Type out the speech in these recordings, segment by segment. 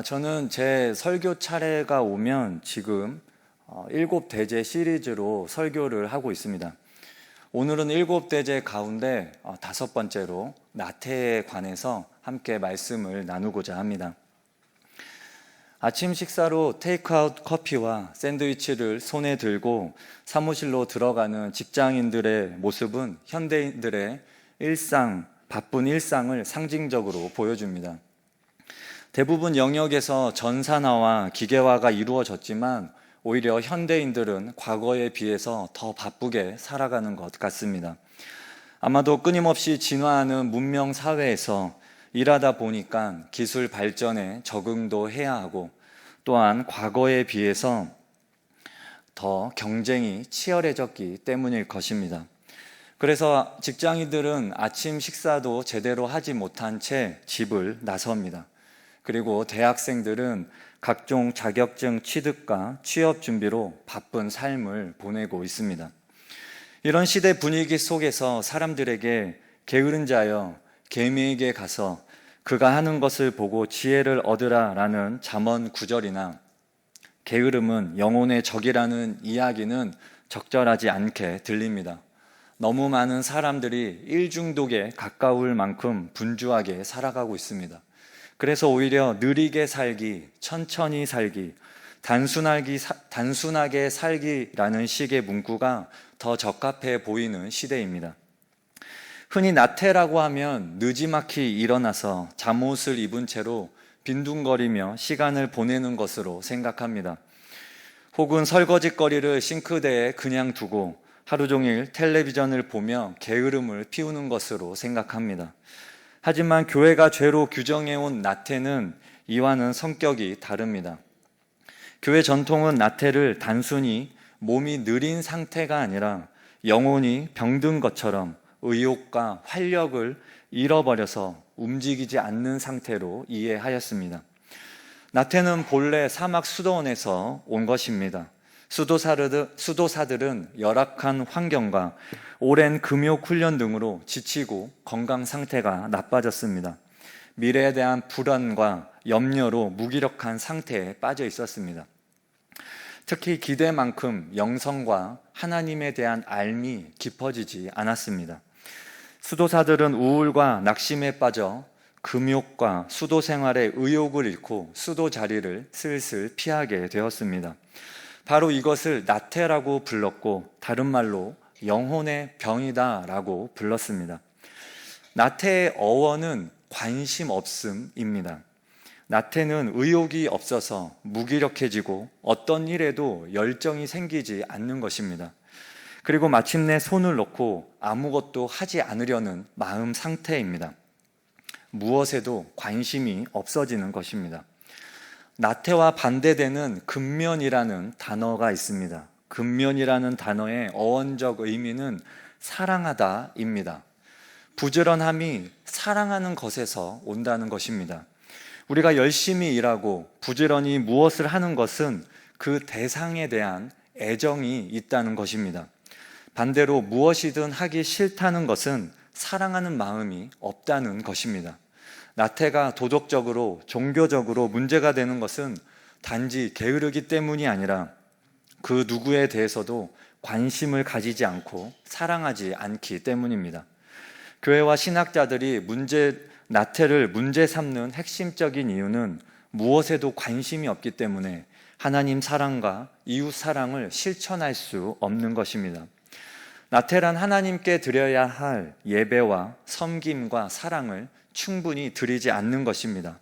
저는 제 설교 차례가 오면 지금 일곱 대제 시리즈로 설교를 하고 있습니다. 오늘은 일곱 대제 가운데 다섯 번째로 나태에 관해서 함께 말씀을 나누고자 합니다. 아침 식사로 테이크아웃 커피와 샌드위치를 손에 들고 사무실로 들어가는 직장인들의 모습은 현대인들의 바쁜 일상을 상징적으로 보여줍니다. 대부분 영역에서 전산화와 기계화가 이루어졌지만 오히려 현대인들은 과거에 비해서 더 바쁘게 살아가는 것 같습니다. 아마도 끊임없이 진화하는 문명 사회에서 일하다 보니까 기술 발전에 적응도 해야 하고 또한 과거에 비해서 더 경쟁이 치열해졌기 때문일 것입니다. 그래서 직장인들은 아침 식사도 제대로 하지 못한 채 집을 나섭니다. 그리고 대학생들은 각종 자격증 취득과 취업 준비로 바쁜 삶을 보내고 있습니다. 이런 시대 분위기 속에서 사람들에게 게으른 자여 개미에게 가서 그가 하는 것을 보고 지혜를 얻으라 라는 잠언 구절이나 게으름은 영혼의 적이라는 이야기는 적절하지 않게 들립니다. 너무 많은 사람들이 일중독에 가까울 만큼 분주하게 살아가고 있습니다. 그래서 오히려 느리게 살기, 천천히 살기, 단순하게 살기라는 식의 문구가 더 적합해 보이는 시대입니다. 흔히 나태라고 하면 느지막이 일어나서 잠옷을 입은 채로 빈둥거리며 시간을 보내는 것으로 생각합니다. 혹은 설거지거리를 싱크대에 그냥 두고 하루 종일 텔레비전을 보며 게으름을 피우는 것으로 생각합니다. 하지만 교회가 죄로 규정해온 나태는 이와는 성격이 다릅니다. 교회 전통은 나태를 단순히 몸이 느린 상태가 아니라 영혼이 병든 것처럼 의욕과 활력을 잃어버려서 움직이지 않는 상태로 이해하였습니다. 나태는 본래 사막 수도원에서 온 것입니다. 수도사들은 열악한 환경과 오랜 금욕 훈련 등으로 지치고 건강 상태가 나빠졌습니다. 미래에 대한 불안과 염려로 무기력한 상태에 빠져 있었습니다. 특히 기대만큼 영성과 하나님에 대한 알미 깊어지지 않았습니다. 수도사들은 우울과 낙심에 빠져 금욕과 수도 생활의 의욕을 잃고 수도 자리를 슬슬 피하게 되었습니다. 바로 이것을 나태라고 불렀고 다른 말로 영혼의 병이다라고 불렀습니다. 나태의 어원은 관심 없음입니다. 나태는 의욕이 없어서 무기력해지고 어떤 일에도 열정이 생기지 않는 것입니다. 그리고 마침내 손을 놓고 아무것도 하지 않으려는 마음 상태입니다. 무엇에도 관심이 없어지는 것입니다. 나태와 반대되는 근면이라는 단어가 있습니다. 근면이라는 단어의 어원적 의미는 사랑하다입니다. 부지런함이 사랑하는 것에서 온다는 것입니다. 우리가 열심히 일하고 부지런히 무엇을 하는 것은 그 대상에 대한 애정이 있다는 것입니다. 반대로 무엇이든 하기 싫다는 것은 사랑하는 마음이 없다는 것입니다. 나태가 도덕적으로, 종교적으로 문제가 되는 것은 단지 게으르기 때문이 아니라 그 누구에 대해서도 관심을 가지지 않고 사랑하지 않기 때문입니다. 교회와 신학자들이 나태를 문제 삼는 핵심적인 이유는 무엇에도 관심이 없기 때문에 하나님 사랑과 이웃 사랑을 실천할 수 없는 것입니다. 나태란 하나님께 드려야 할 예배와 섬김과 사랑을 충분히 드리지 않는 것입니다.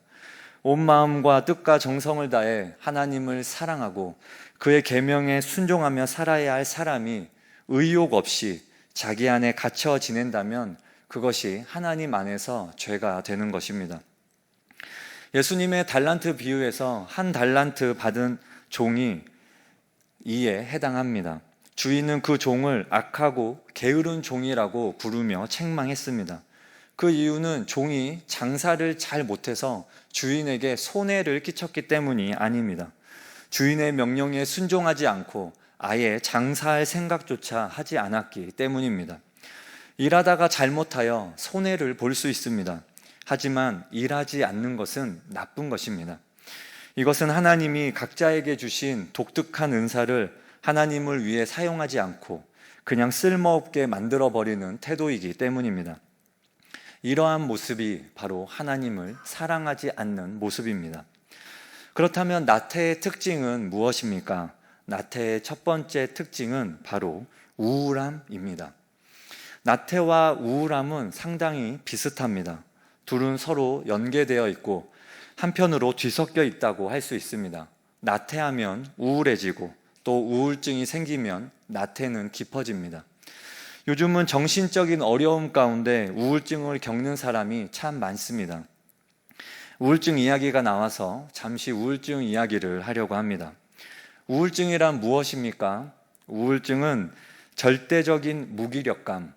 온 마음과 뜻과 정성을 다해 하나님을 사랑하고 그의 계명에 순종하며 살아야 할 사람이 의욕 없이 자기 안에 갇혀 지낸다면 그것이 하나님 안에서 죄가 되는 것입니다. 예수님의 달란트 비유에서 한 달란트 받은 종이 이에 해당합니다. 주인은 그 종을 악하고 게으른 종이라고 부르며 책망했습니다. 그 이유는 종이 장사를 잘 못해서 주인에게 손해를 끼쳤기 때문이 아닙니다. 주인의 명령에 순종하지 않고 아예 장사할 생각조차 하지 않았기 때문입니다. 일하다가 잘못하여 손해를 볼 수 있습니다. 하지만 일하지 않는 것은 나쁜 것입니다. 이것은 하나님이 각자에게 주신 독특한 은사를 하나님을 위해 사용하지 않고 그냥 쓸모없게 만들어버리는 태도이기 때문입니다. 이러한 모습이 바로 하나님을 사랑하지 않는 모습입니다. 그렇다면 나태의 특징은 무엇입니까? 나태의 첫 번째 특징은 바로 우울함입니다. 나태와 우울함은 상당히 비슷합니다. 둘은 서로 연계되어 있고 한편으로 뒤섞여 있다고 할 수 있습니다. 나태하면 우울해지고 또 우울증이 생기면 나태는 깊어집니다. 요즘은 정신적인 어려움 가운데 우울증을 겪는 사람이 참 많습니다. 우울증 이야기가 나와서 잠시 우울증 이야기를 하려고 합니다. 우울증이란 무엇입니까? 우울증은 절대적인 무기력감,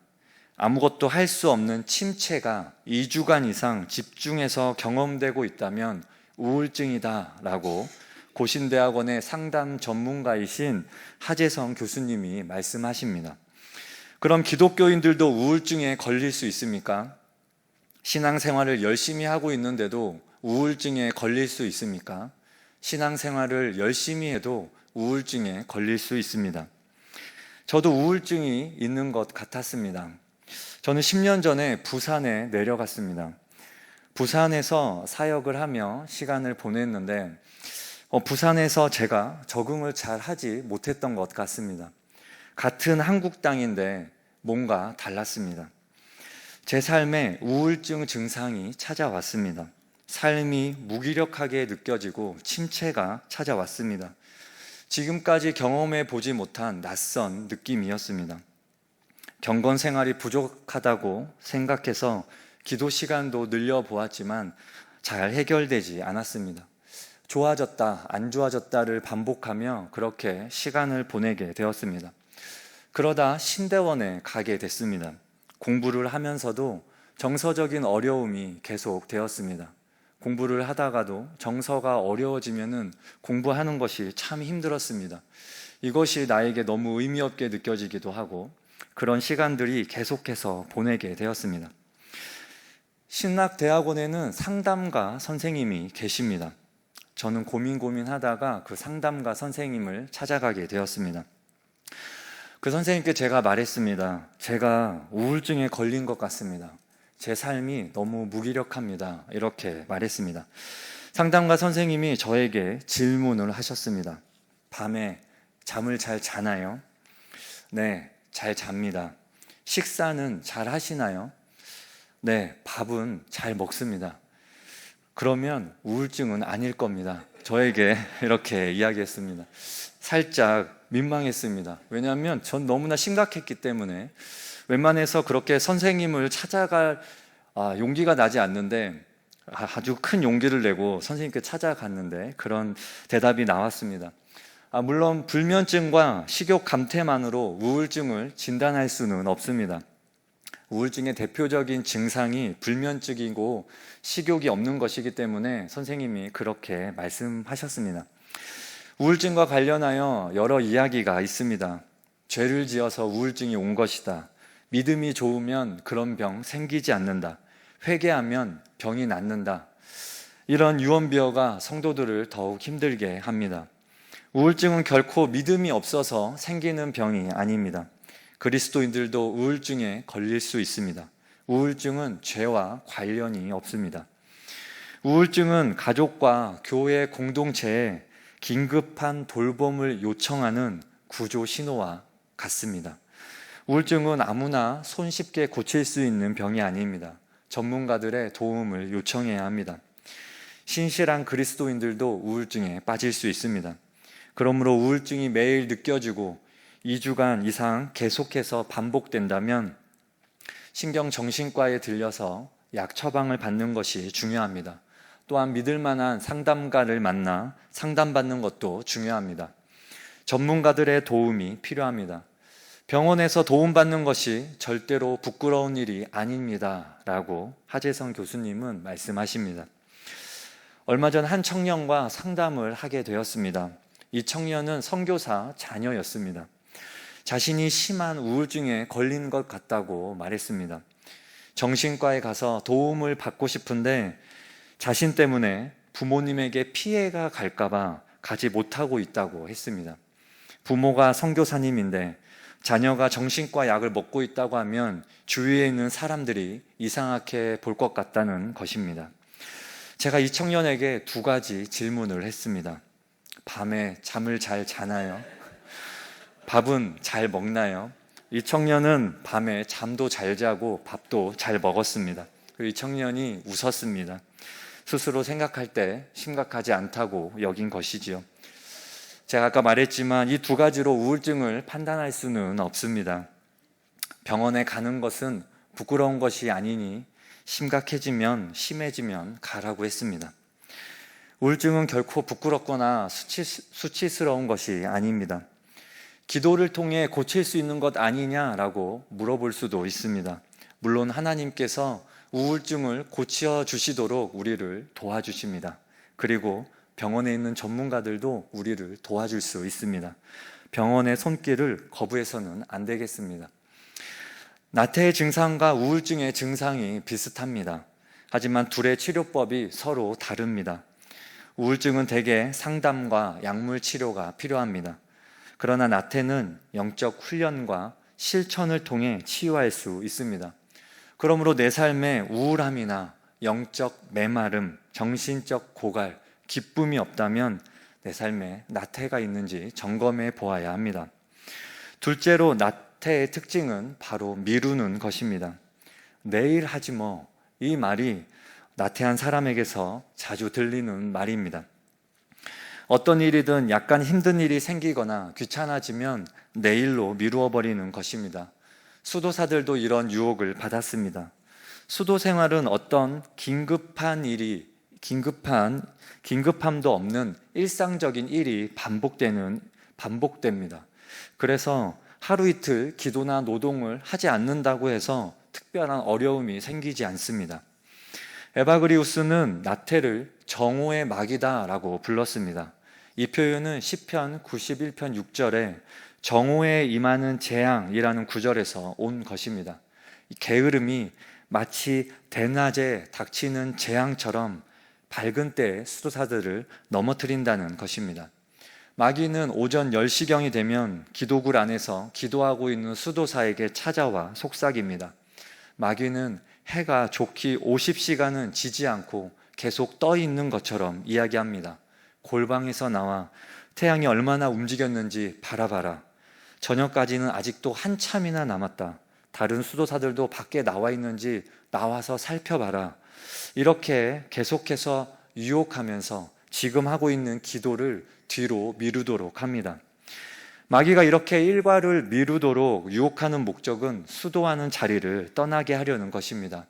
아무것도 할 수 없는 침체가 2주간 이상 집중해서 경험되고 있다면 우울증이다라고 고신대학원의 상담 전문가이신 하재성 교수님이 말씀하십니다. 그럼 기독교인들도 우울증에 걸릴 수 있습니까? 신앙생활을 열심히 하고 있는데도 우울증에 걸릴 수 있습니까? 신앙생활을 열심히 해도 우울증에 걸릴 수 있습니다. 저도 우울증이 있는 것 같았습니다. 저는 10년 전에 부산에 내려갔습니다. 부산에서 사역을 하며 시간을 보냈는데 부산에서 제가 적응을 잘 하지 못했던 것 같습니다. 같은 한국 땅인데 뭔가 달랐습니다. 제 삶에 우울증 증상이 찾아왔습니다. 삶이 무기력하게 느껴지고 침체가 찾아왔습니다. 지금까지 경험해 보지 못한 낯선 느낌이었습니다. 경건 생활이 부족하다고 생각해서 기도 시간도 늘려보았지만 잘 해결되지 않았습니다. 좋아졌다, 안 좋아졌다를 반복하며 그렇게 시간을 보내게 되었습니다. 그러다 신대원에 가게 됐습니다. 공부를 하면서도 정서적인 어려움이 계속 되었습니다. 공부를 하다가도 정서가 어려워지면은 공부하는 것이 참 힘들었습니다. 이것이 나에게 너무 의미 없게 느껴지기도 하고 그런 시간들이 계속해서 보내게 되었습니다. 신학대학원에는 상담가 선생님이 계십니다. 저는 고민하다가 그 상담가 선생님을 찾아가게 되었습니다. 그 선생님께 제가 말했습니다. 제가 우울증에 걸린 것 같습니다. 제 삶이 너무 무기력합니다. 이렇게 말했습니다. 상담가 선생님이 저에게 질문을 하셨습니다. 밤에 잠을 잘 자나요? 네, 잘 잡니다. 식사는 잘 하시나요? 네, 밥은 잘 먹습니다. 그러면 우울증은 아닐 겁니다. 저에게 이렇게 이야기했습니다. 살짝 민망했습니다. 왜냐하면 전 너무나 심각했기 때문에 웬만해서 그렇게 선생님을 찾아갈 용기가 나지 않는데 아주 큰 용기를 내고 선생님께 찾아갔는데 그런 대답이 나왔습니다. 물론 불면증과 식욕 감퇴만으로 우울증을 진단할 수는 없습니다. 우울증의 대표적인 증상이 불면증이고 식욕이 없는 것이기 때문에 선생님이 그렇게 말씀하셨습니다. 우울증과 관련하여 여러 이야기가 있습니다. 죄를 지어서 우울증이 온 것이다. 믿음이 좋으면 그런 병 생기지 않는다. 회개하면 병이 낫는다. 이런 유언비어가 성도들을 더욱 힘들게 합니다. 우울증은 결코 믿음이 없어서 생기는 병이 아닙니다. 그리스도인들도 우울증에 걸릴 수 있습니다. 우울증은 죄와 관련이 없습니다. 우울증은 가족과 교회 공동체에 긴급한 돌봄을 요청하는 구조 신호와 같습니다. 우울증은 아무나 손쉽게 고칠 수 있는 병이 아닙니다. 전문가들의 도움을 요청해야 합니다. 신실한 그리스도인들도 우울증에 빠질 수 있습니다. 그러므로 우울증이 매일 느껴지고 2주간 이상 계속해서 반복된다면 신경정신과에 들려서 약 처방을 받는 것이 중요합니다. 또한 믿을 만한 상담가를 만나 상담받는 것도 중요합니다. 전문가들의 도움이 필요합니다. 병원에서 도움받는 것이 절대로 부끄러운 일이 아닙니다. 라고 하재성 교수님은 말씀하십니다. 얼마 전 한 청년과 상담을 하게 되었습니다. 이 청년은 선교사 자녀였습니다. 자신이 심한 우울증에 걸린 것 같다고 말했습니다. 정신과에 가서 도움을 받고 싶은데 자신 때문에 부모님에게 피해가 갈까봐 가지 못하고 있다고 했습니다. 부모가 선교사님인데 자녀가 정신과 약을 먹고 있다고 하면 주위에 있는 사람들이 이상하게 볼 것 같다는 것입니다. 제가 이 청년에게 두 가지 질문을 했습니다. 밤에 잠을 잘 자나요? 밥은 잘 먹나요? 이 청년은 밤에 잠도 잘 자고 밥도 잘 먹었습니다. 그리고 이 청년이 웃었습니다. 스스로 생각할 때 심각하지 않다고 여긴 것이지요. 제가 아까 말했지만 이 두 가지로 우울증을 판단할 수는 없습니다. 병원에 가는 것은 부끄러운 것이 아니니 심각해지면 심해지면 가라고 했습니다. 우울증은 결코 부끄럽거나 수치스러운 것이 아닙니다. 기도를 통해 고칠 수 있는 것 아니냐라고 물어볼 수도 있습니다. 물론 하나님께서 우울증을 고쳐주시도록 우리를 도와주십니다. 그리고 병원에 있는 전문가들도 우리를 도와줄 수 있습니다. 병원의 손길을 거부해서는 안 되겠습니다. 나태의 증상과 우울증의 증상이 비슷합니다. 하지만 둘의 치료법이 서로 다릅니다. 우울증은 대개 상담과 약물 치료가 필요합니다. 그러나 나태는 영적 훈련과 실천을 통해 치유할 수 있습니다. 그러므로 내 삶에 우울함이나 영적 메마름, 정신적 고갈, 기쁨이 없다면 내 삶에 나태가 있는지 점검해 보아야 합니다. 둘째로 나태의 특징은 바로 미루는 것입니다. 내일 하지 뭐, 이 말이 나태한 사람에게서 자주 들리는 말입니다. 어떤 일이든 약간 힘든 일이 생기거나 귀찮아지면 내일로 미루어 버리는 것입니다. 수도사들도 이런 유혹을 받았습니다. 수도 생활은 어떤 긴급함도 없는 일상적인 일이 반복됩니다. 그래서 하루 이틀 기도나 노동을 하지 않는다고 해서 특별한 어려움이 생기지 않습니다. 에바그리우스는 나태를 정오의 막이다라고 불렀습니다. 이 표현은 시편 91편 6절에 정오에 임하는 재앙이라는 구절에서 온 것입니다. 이 게으름이 마치 대낮에 닥치는 재앙처럼 밝은 때에 수도사들을 넘어뜨린다는 것입니다. 마귀는 오전 10시경이 되면 기도굴 안에서 기도하고 있는 수도사에게 찾아와 속삭입니다. 마귀는 해가 좋기 50시간은 지지 않고 계속 떠 있는 것처럼 이야기합니다. 골방에서 나와 태양이 얼마나 움직였는지 바라봐라. 저녁까지는 아직도 한참이나 남았다. 다른 수도사들도 밖에 나와 있는지 나와서 살펴봐라. 이렇게 계속해서 유혹하면서 지금 하고 있는 기도를 뒤로 미루도록 합니다. 마귀가 이렇게 일과를 미루도록 유혹하는 목적은 수도하는 자리를 떠나게 하려는 것입니다.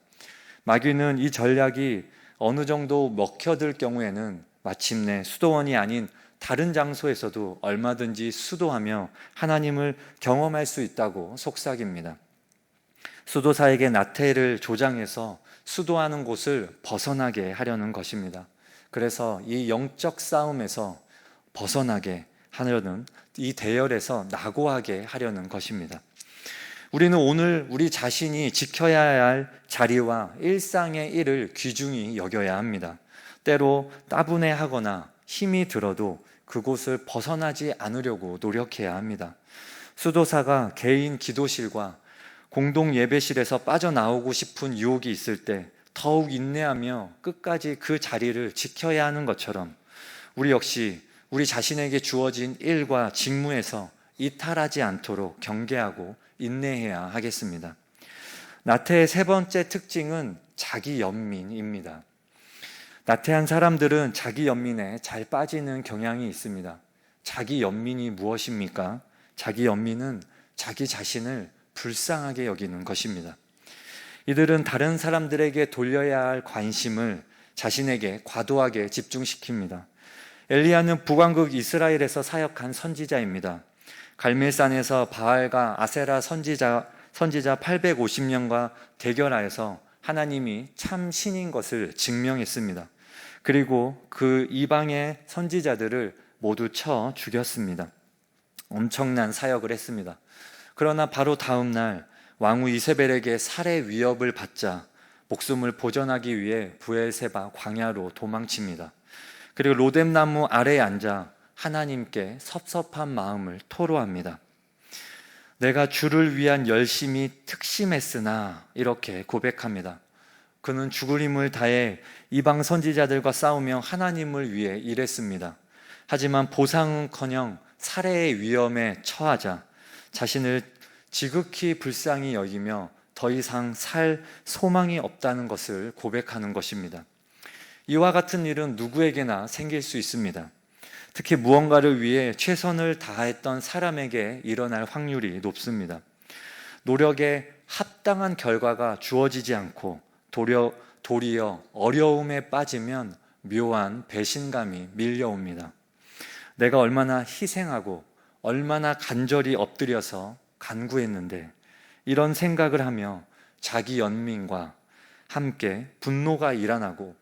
마귀는 이 전략이 어느 정도 먹혀들 경우에는 마침내 수도원이 아닌 다른 장소에서도 얼마든지 수도하며 하나님을 경험할 수 있다고 속삭입니다. 수도사에게 나태를 조장해서 수도하는 곳을 벗어나게 하려는 것입니다. 그래서 이 영적 싸움에서 벗어나게 하려는, 이 대열에서 낙오하게 하려는 것입니다. 우리는 오늘 우리 자신이 지켜야 할 자리와 일상의 일을 귀중히 여겨야 합니다. 때로 따분해하거나 힘이 들어도 그곳을 벗어나지 않으려고 노력해야 합니다. 수도사가 개인 기도실과 공동 예배실에서 빠져나오고 싶은 유혹이 있을 때 더욱 인내하며 끝까지 그 자리를 지켜야 하는 것처럼 우리 역시 우리 자신에게 주어진 일과 직무에서 이탈하지 않도록 경계하고 인내해야 하겠습니다. 나태의 세 번째 특징은 자기 연민입니다. 나태한 사람들은 자기 연민에 잘 빠지는 경향이 있습니다. 자기 연민이 무엇입니까? 자기 연민은 자기 자신을 불쌍하게 여기는 것입니다. 이들은 다른 사람들에게 돌려야 할 관심을 자신에게 과도하게 집중시킵니다. 엘리야는 북왕국 이스라엘에서 사역한 선지자입니다. 갈멜산에서 바알과 아세라 선지자 850명과 대결하여서 하나님이 참 신인 것을 증명했습니다. 그리고 그 이방의 선지자들을 모두 쳐 죽였습니다. 엄청난 사역을 했습니다. 그러나 바로 다음 날 왕후 이세벨에게 살해 위협을 받자 목숨을 보전하기 위해 브엘세바 광야로 도망칩니다. 그리고 로뎀나무 아래에 앉아 하나님께 섭섭한 마음을 토로합니다. 내가 주를 위한 열심이 특심했으나 이렇게 고백합니다. 그는 죽을 힘을 다해 이방 선지자들과 싸우며 하나님을 위해 일했습니다. 하지만 보상은커녕 살해의 위험에 처하자 자신을 지극히 불쌍히 여기며 더 이상 살 소망이 없다는 것을 고백하는 것입니다. 이와 같은 일은 누구에게나 생길 수 있습니다. 특히 무언가를 위해 최선을 다했던 사람에게 일어날 확률이 높습니다. 노력에 합당한 결과가 주어지지 않고 도리어 어려움에 빠지면 묘한 배신감이 밀려옵니다. 내가 얼마나 희생하고 얼마나 간절히 엎드려서 간구했는데 이런 생각을 하며 자기 연민과 함께 분노가 일어나고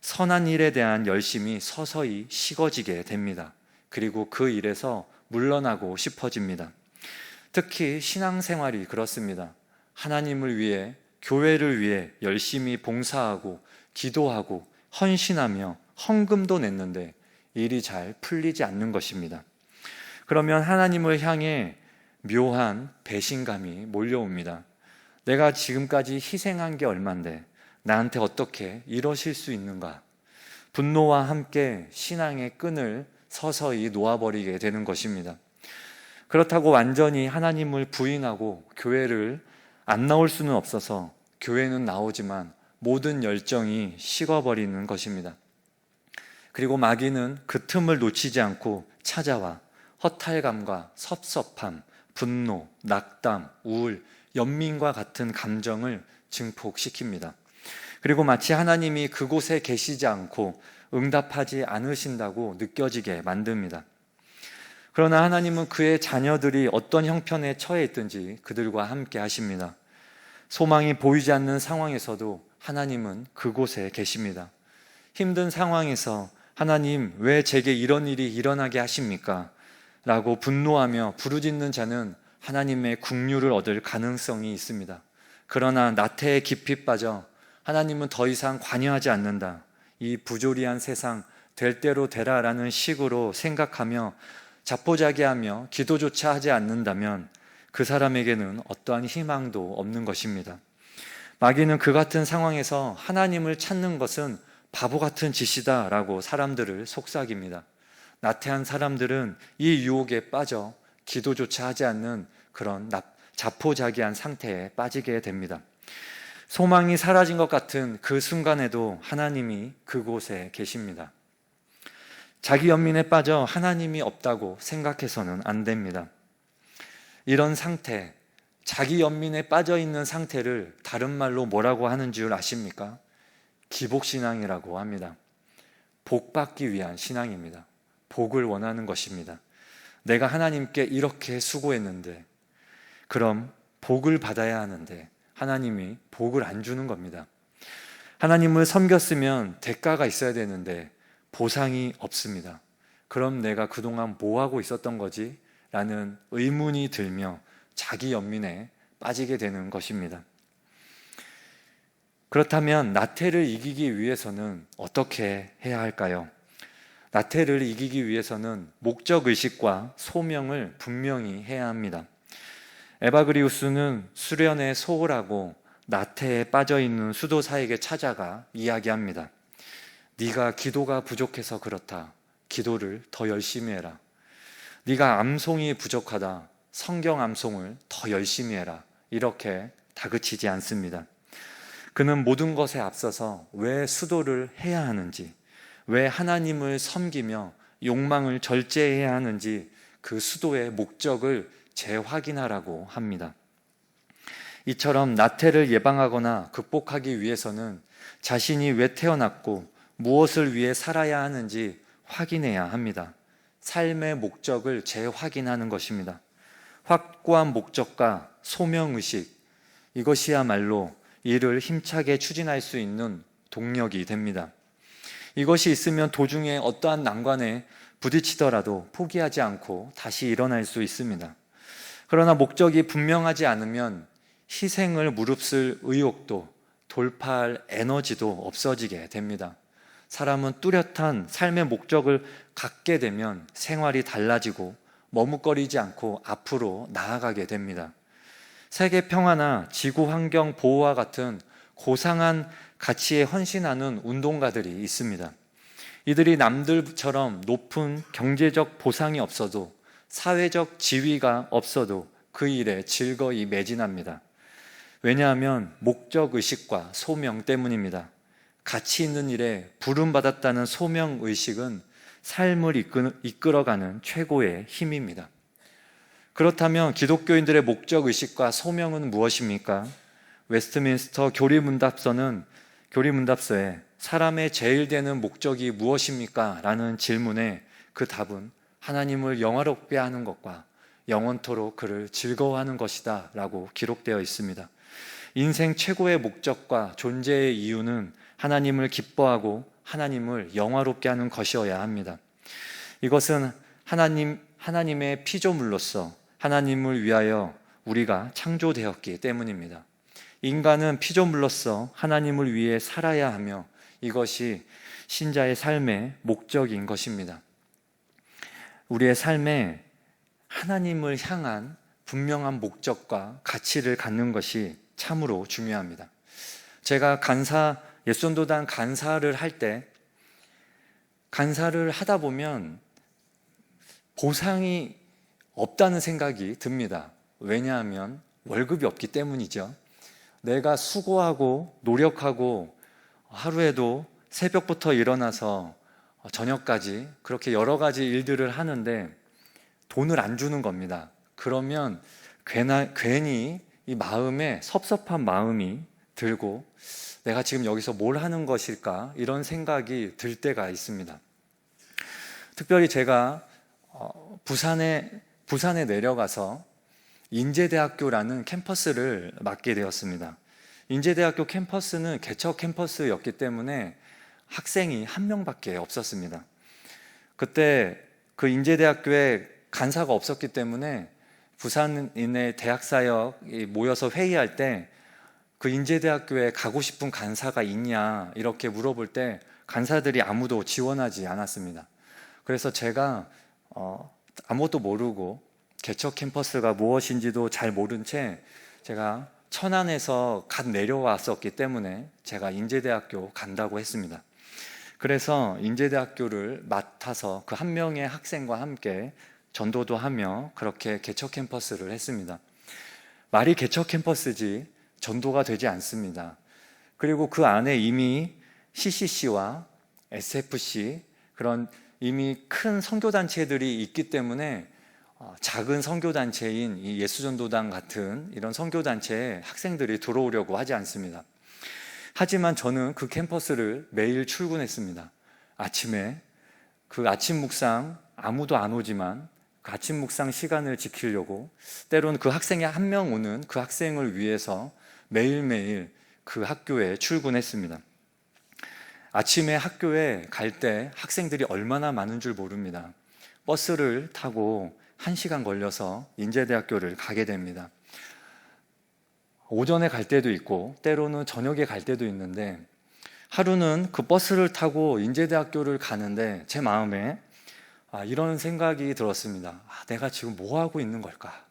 선한 일에 대한 열심이 서서히 식어지게 됩니다. 그리고 그 일에서 물러나고 싶어집니다. 특히 신앙생활이 그렇습니다. 하나님을 위해, 교회를 위해 열심히 봉사하고 기도하고 헌신하며 헌금도 냈는데 일이 잘 풀리지 않는 것입니다. 그러면 하나님을 향해 묘한 배신감이 몰려옵니다. 내가 지금까지 희생한 게 얼만데 나한테 어떻게 이러실 수 있는가? 분노와 함께 신앙의 끈을 서서히 놓아버리게 되는 것입니다. 그렇다고 완전히 하나님을 부인하고 교회를 안 나올 수는 없어서 교회는 나오지만 모든 열정이 식어버리는 것입니다. 그리고 마귀는 그 틈을 놓치지 않고 찾아와 허탈감과 섭섭함, 분노, 낙담, 우울, 연민과 같은 감정을 증폭시킵니다. 그리고 마치 하나님이 그곳에 계시지 않고 응답하지 않으신다고 느껴지게 만듭니다. 그러나 하나님은 그의 자녀들이 어떤 형편에 처해 있든지 그들과 함께 하십니다. 소망이 보이지 않는 상황에서도 하나님은 그곳에 계십니다. 힘든 상황에서 하나님 왜 제게 이런 일이 일어나게 하십니까? 라고 분노하며 부르짖는 자는 하나님의 긍휼을 얻을 가능성이 있습니다. 그러나 나태에 깊이 빠져 하나님은 더 이상 관여하지 않는다. 이 부조리한 세상 될 대로 되라라는 식으로 생각하며 자포자기하며 기도조차 하지 않는다면 그 사람에게는 어떠한 희망도 없는 것입니다. 마귀는 그 같은 상황에서 하나님을 찾는 것은 바보 같은 짓이다 라고 사람들을 속삭입니다. 나태한 사람들은 이 유혹에 빠져 기도조차 하지 않는 그런 자포자기한 상태에 빠지게 됩니다. 소망이 사라진 것 같은 그 순간에도 하나님이 그곳에 계십니다. 자기 연민에 빠져 하나님이 없다고 생각해서는 안 됩니다. 이런 상태, 자기 연민에 빠져 있는 상태를 다른 말로 뭐라고 하는 줄 아십니까? 기복신앙이라고 합니다. 복 받기 위한 신앙입니다. 복을 원하는 것입니다. 내가 하나님께 이렇게 수고했는데 그럼 복을 받아야 하는데 하나님이 복을 안 주는 겁니다. 하나님을 섬겼으면 대가가 있어야 되는데 보상이 없습니다. 그럼 내가 그동안 뭐 하고 있었던 거지? 라는 의문이 들며 자기 연민에 빠지게 되는 것입니다. 그렇다면 나태를 이기기 위해서는 어떻게 해야 할까요? 나태를 이기기 위해서는 목적의식과 소명을 분명히 해야 합니다. 에바그리우스는 수련에 소홀하고 나태에 빠져있는 수도사에게 찾아가 이야기합니다. 네가 기도가 부족해서 그렇다. 기도를 더 열심히 해라. 네가 암송이 부족하다. 성경 암송을 더 열심히 해라. 이렇게 다그치지 않습니다. 그는 모든 것에 앞서서 왜 수도를 해야 하는지, 왜 하나님을 섬기며 욕망을 절제해야 하는지 그 수도의 목적을 재확인하라고 합니다. 이처럼 나태를 예방하거나 극복하기 위해서는 자신이 왜 태어났고 무엇을 위해 살아야 하는지 확인해야 합니다. 삶의 목적을 재확인하는 것입니다. 확고한 목적과 소명의식, 이것이야말로 일을 힘차게 추진할 수 있는 동력이 됩니다. 이것이 있으면 도중에 어떠한 난관에 부딪히더라도 포기하지 않고 다시 일어날 수 있습니다. 그러나 목적이 분명하지 않으면 희생을 무릅쓸 의욕도 돌파할 에너지도 없어지게 됩니다. 사람은 뚜렷한 삶의 목적을 갖게 되면 생활이 달라지고 머뭇거리지 않고 앞으로 나아가게 됩니다. 세계 평화나 지구 환경 보호와 같은 고상한 가치에 헌신하는 운동가들이 있습니다. 이들이 남들처럼 높은 경제적 보상이 없어도, 사회적 지위가 없어도 그 일에 즐거이 매진합니다. 왜냐하면 목적의식과 소명 때문입니다. 가치 있는 일에 부름받았다는 소명의식은 삶을 이끌어가는 최고의 힘입니다. 그렇다면 기독교인들의 목적의식과 소명은 무엇입니까? 웨스트민스터 교리문답서에 사람의 제일 되는 목적이 무엇입니까? 라는 질문에 그 답은 하나님을 영화롭게 하는 것과 영원토록 그를 즐거워하는 것이다 라고 기록되어 있습니다. 인생 최고의 목적과 존재의 이유는 하나님을 기뻐하고 하나님을 영화롭게 하는 것이어야 합니다. 이것은 하나님의 피조물로서 하나님을 위하여 우리가 창조되었기 때문입니다. 인간은 피조물로서 하나님을 위해 살아야 하며 이것이 신자의 삶의 목적인 것입니다. 우리의 삶에 하나님을 향한 분명한 목적과 가치를 갖는 것이 참으로 중요합니다. 제가 예수전도단 간사를 할 때 간사를 하다 보면 보상이 없다는 생각이 듭니다. 왜냐하면 월급이 없기 때문이죠. 내가 수고하고 노력하고 하루에도 새벽부터 일어나서 저녁까지 그렇게 여러 가지 일들을 하는데 돈을 안 주는 겁니다. 그러면 괜히 이 마음에 섭섭한 마음이 들고 내가 지금 여기서 뭘 하는 것일까? 이런 생각이 들 때가 있습니다. 특별히 제가 부산에 내려가서 인제대학교라는 캠퍼스를 맡게 되었습니다. 인제대학교 캠퍼스는 개척 캠퍼스였기 때문에 학생이 한 명밖에 없었습니다. 그때 그 인제대학교에 간사가 없었기 때문에 부산인의 대학사역이 모여서 회의할 때 그 인제대학교에 가고 싶은 간사가 있냐 이렇게 물어볼 때 간사들이 아무도 지원하지 않았습니다. 그래서 제가 아무것도 모르고 개척 캠퍼스가 무엇인지도 잘 모른 채 제가 천안에서 갓 내려왔었기 때문에 제가 인제대학교 간다고 했습니다. 그래서 인제대학교를 맡아서 그 한 명의 학생과 함께 전도도 하며 그렇게 개척 캠퍼스를 했습니다. 말이 개척 캠퍼스지 전도가 되지 않습니다. 그리고 그 안에 이미 CCC와 SFC 그런 이미 큰 선교단체들이 있기 때문에 작은 선교단체인 이 예수전도단 같은 이런 선교단체에 학생들이 들어오려고 하지 않습니다. 하지만 저는 그 캠퍼스를 매일 출근했습니다. 아침에 그 아침 묵상 아무도 안 오지만 그 아침 묵상 시간을 지키려고 때로는 그 학생이 한 명 오는 그 학생을 위해서 매일매일 그 학교에 출근했습니다. 아침에 학교에 갈 때 학생들이 얼마나 많은 줄 모릅니다. 버스를 타고 1시간 걸려서 인제대학교를 가게 됩니다. 오전에 갈 때도 있고 때로는 저녁에 갈 때도 있는데 하루는 그 버스를 타고 인제대학교를 가는데 제 마음에 이런 생각이 들었습니다. 내가 지금 뭐 하고 있는 걸까?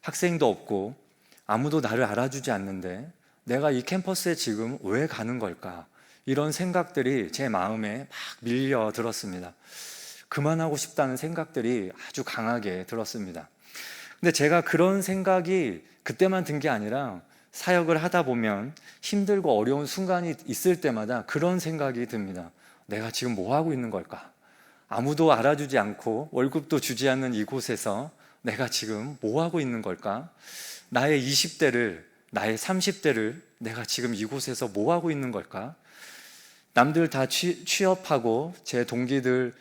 학생도 없고 아무도 나를 알아주지 않는데 내가 이 캠퍼스에 지금 왜 가는 걸까? 이런 생각들이 제 마음에 막 밀려 들었습니다. 그만하고 싶다는 생각들이 아주 강하게 들었습니다. 근데 제가 그런 생각이 그때만 든 게 아니라 사역을 하다 보면 힘들고 어려운 순간이 있을 때마다 그런 생각이 듭니다. 내가 지금 뭐 하고 있는 걸까? 아무도 알아주지 않고 월급도 주지 않는 이곳에서 내가 지금 뭐 하고 있는 걸까? 나의 20대를, 나의 30대를 내가 지금 이곳에서 뭐 하고 있는 걸까? 남들 다 취업하고 제 동기들은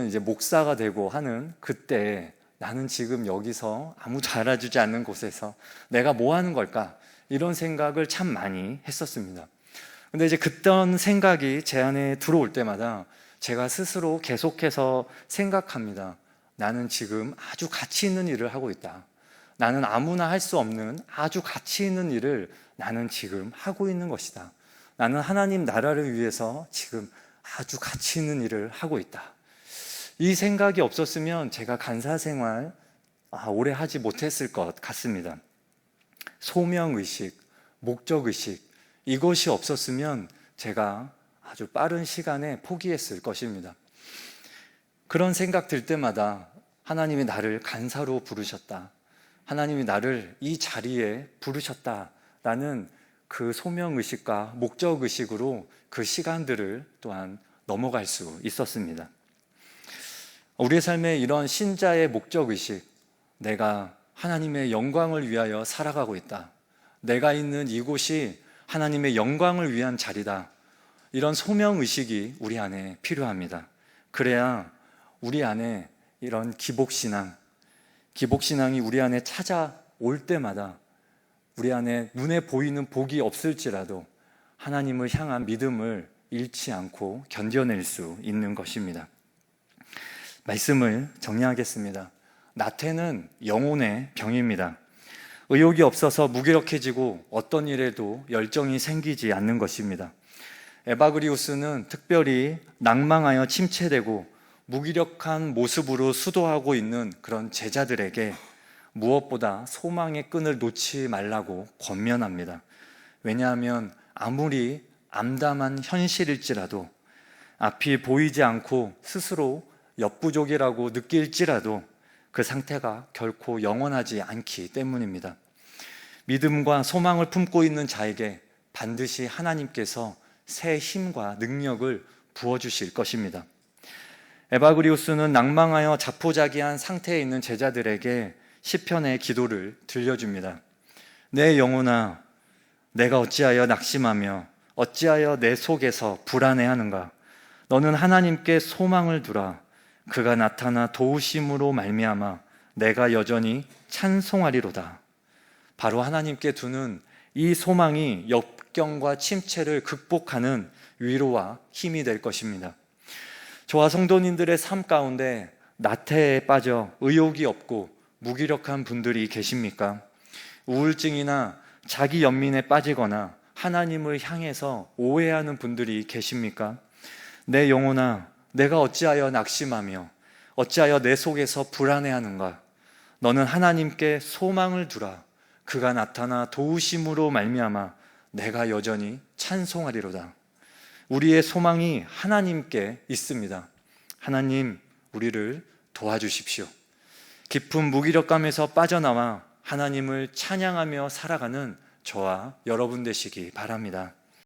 이제 목사가 되고 하는 그때 나는 지금 여기서 아무도 알아주지 않는 곳에서 내가 뭐 하는 걸까? 이런 생각을 참 많이 했었습니다. 근데 이제 그런 생각이 제 안에 들어올 때마다 제가 스스로 계속해서 생각합니다. 나는 지금 아주 가치 있는 일을 하고 있다. 나는 아무나 할 수 없는 아주 가치 있는 일을 나는 지금 하고 있는 것이다. 나는 하나님 나라를 위해서 지금 아주 가치 있는 일을 하고 있다. 이 생각이 없었으면 제가 간사 생활 오래 하지 못했을 것 같습니다. 소명의식, 목적의식, 이것이 없었으면 제가 아주 빠른 시간에 포기했을 것입니다. 그런 생각 들 때마다 하나님이 나를 간사로 부르셨다, 하나님이 나를 이 자리에 부르셨다라는 그 소명의식과 목적의식으로 그 시간들을 또한 넘어갈 수 있었습니다. 우리의 삶에 이런 신자의 목적의식, 내가 하나님의 영광을 위하여 살아가고 있다, 내가 있는 이곳이 하나님의 영광을 위한 자리다, 이런 소명의식이 우리 안에 필요합니다. 그래야 우리 안에 이런 기복신앙이 우리 안에 찾아올 때마다 우리 안에 눈에 보이는 복이 없을지라도 하나님을 향한 믿음을 잃지 않고 견뎌낼 수 있는 것입니다. 말씀을 정리하겠습니다. 나태는 영혼의 병입니다. 의욕이 없어서 무기력해지고 어떤 일에도 열정이 생기지 않는 것입니다. 에바그리우스는 특별히 낭망하여 침체되고 무기력한 모습으로 수도하고 있는 그런 제자들에게 무엇보다 소망의 끈을 놓지 말라고 권면합니다. 왜냐하면 아무리 암담한 현실일지라도, 앞이 보이지 않고 스스로 역부족이라고 느낄지라도 그 상태가 결코 영원하지 않기 때문입니다. 믿음과 소망을 품고 있는 자에게 반드시 하나님께서 새 힘과 능력을 부어주실 것입니다. 에바그리우스는 낭망하여 자포자기한 상태에 있는 제자들에게 시편의 기도를 들려줍니다. 내 영혼아, 내가 어찌하여 낙심하며 어찌하여 내 속에서 불안해하는가? 너는 하나님께 소망을 두라. 그가 나타나 도우심으로 말미암아 내가 여전히 찬송하리로다. 바로 하나님께 두는 이 소망이 역경과 침체를 극복하는 위로와 힘이 될 것입니다. 저와 성도님들의 삶 가운데 나태에 빠져 의욕이 없고 무기력한 분들이 계십니까? 우울증이나 자기 연민에 빠지거나 하나님을 향해서 오해하는 분들이 계십니까? 내 영혼아, 내가 어찌하여 낙심하며 어찌하여 내 속에서 불안해하는가? 너는 하나님께 소망을 두라. 그가 나타나 도우심으로 말미암아 내가 여전히 찬송하리로다. 우리의 소망이 하나님께 있습니다. 하나님, 우리를 도와주십시오. 깊은 무기력감에서 빠져나와 하나님을 찬양하며 살아가는 저와 여러분 되시기 바랍니다.